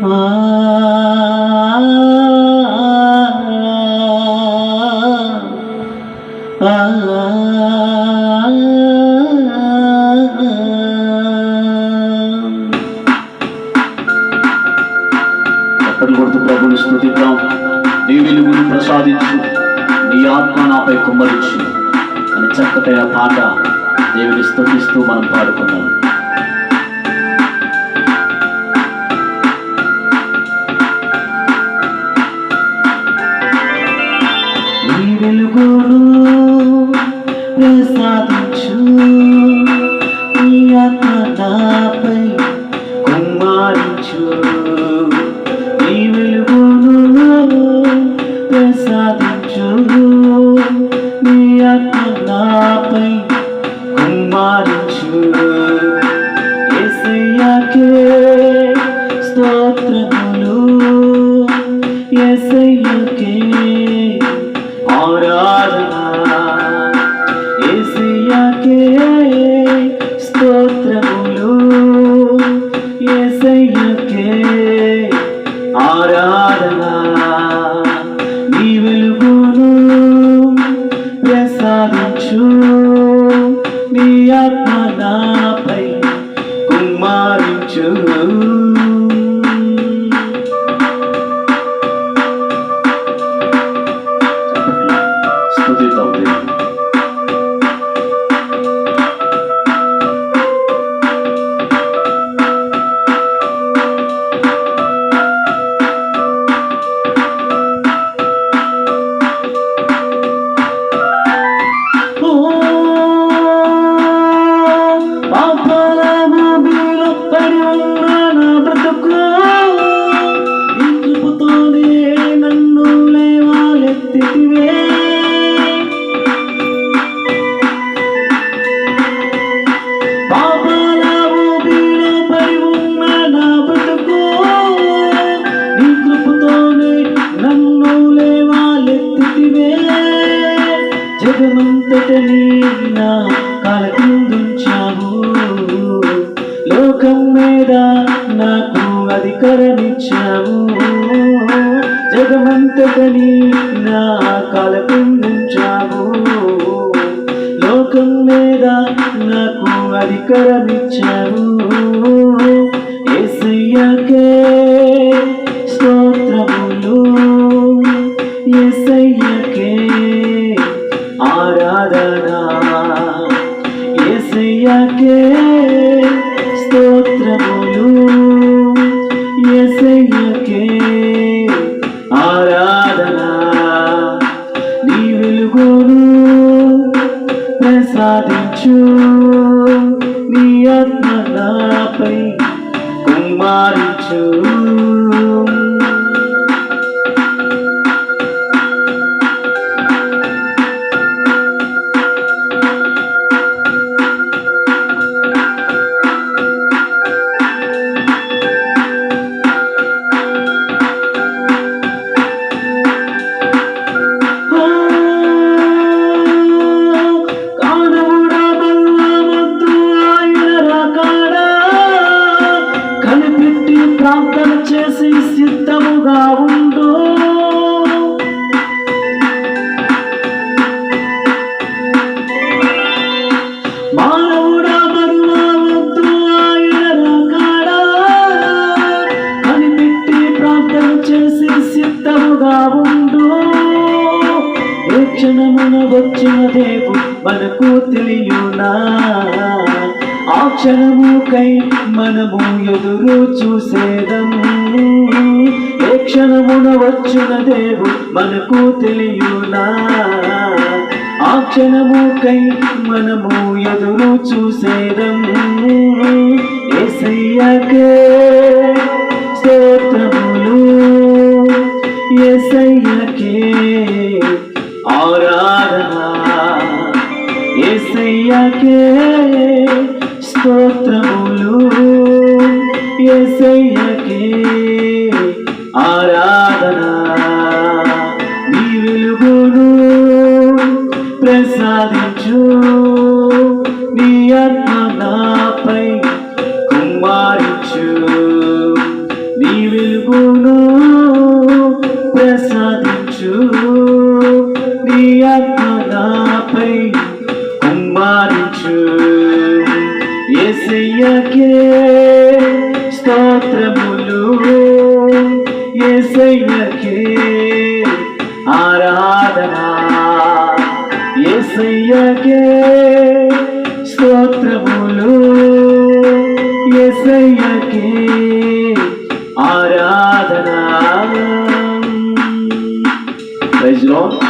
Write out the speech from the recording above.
ఆ కొడుతూ ప్రభుని స్తుతిద్దాం. నీ వెలుగును ప్రసాదించు, నీ ఆత్మ నాపై కుమ్మరించు అని చక్కటి ఆ పాట దేవుని స్తుతిస్తూ మనం పాడుకున్నాం. నీ వెలుగును ప్రసాదించు, నీ ఆత్మ నాపై కుమ్మరించు, నీ వెలుగును ప్రసాదించు, నీ ఆత్మ నాపై కుమ్మరించు. యేసయ్యకే స్తోత్రములు, యేసయ్యకే ఆరాధన, యేసయ్యకే స్తోత్రములు, యేసయ్యకే ఆరాధన. నీ వెలుగును ప్రసాదించు, నీ ఆత్మ నాపై కుమ్మరించు. స్తుతిద్దాం దేవుని. జగమంతటిని నా కాళ్ళ కిందుంచావు, లోకం మీద నాకు అధికారమిచ్చావు. జగమంతటిని నా కాళ్ళ కిందుంచావు, లోకం మీద నాకు అధికారమిచ్చావు. యేసయ్యకే స్తోత్రములు, యేసయ్యకే ఆరాధన, యేసయ్యకే స్తోత్రములు, యేసయ్యకే ఆరాధన. నీ వెలుగును ప్రసాదించు, నీ ఆత్మ నాపై కుమ్మరించు. ప్రార్థన చేసి సిద్ధముగా ఉండు, మానవుడా మరువవద్దు ఆయన రాకడా. కనిపెట్టి ప్రార్థన చేసి సిద్ధముగా ఉండు. ఏ క్షణమున వచ్చిన దేవుడు మనకు తెలియునా, ఆ క్షణముకై మనము ఎదురు చూసేదము. ఏ క్షణమున వచ్చిన దేవుడు మనకు తెలియునా, ఆ క్షణముకై మనము ఎదురు చూసేదము. యేసయ్యకే స్తోత్రములు, యేసయ్యకే ఆరాధన, యేసయ్యకే స్తోత్రములు, యేసయ్యకే ఆరాధన. నీ వెలుగును ప్రసాదించు, నీ ఆత్మ నాపై కుమ్మరించు. నీ వెలుగు స్తుతించు యేసయ్యకే స్తోత్రములు యేసయ్యకే ఆరాధన యేసయ్యకే స్తోత్రములు యేసయ్యకే ఆరాధన. Praise lord.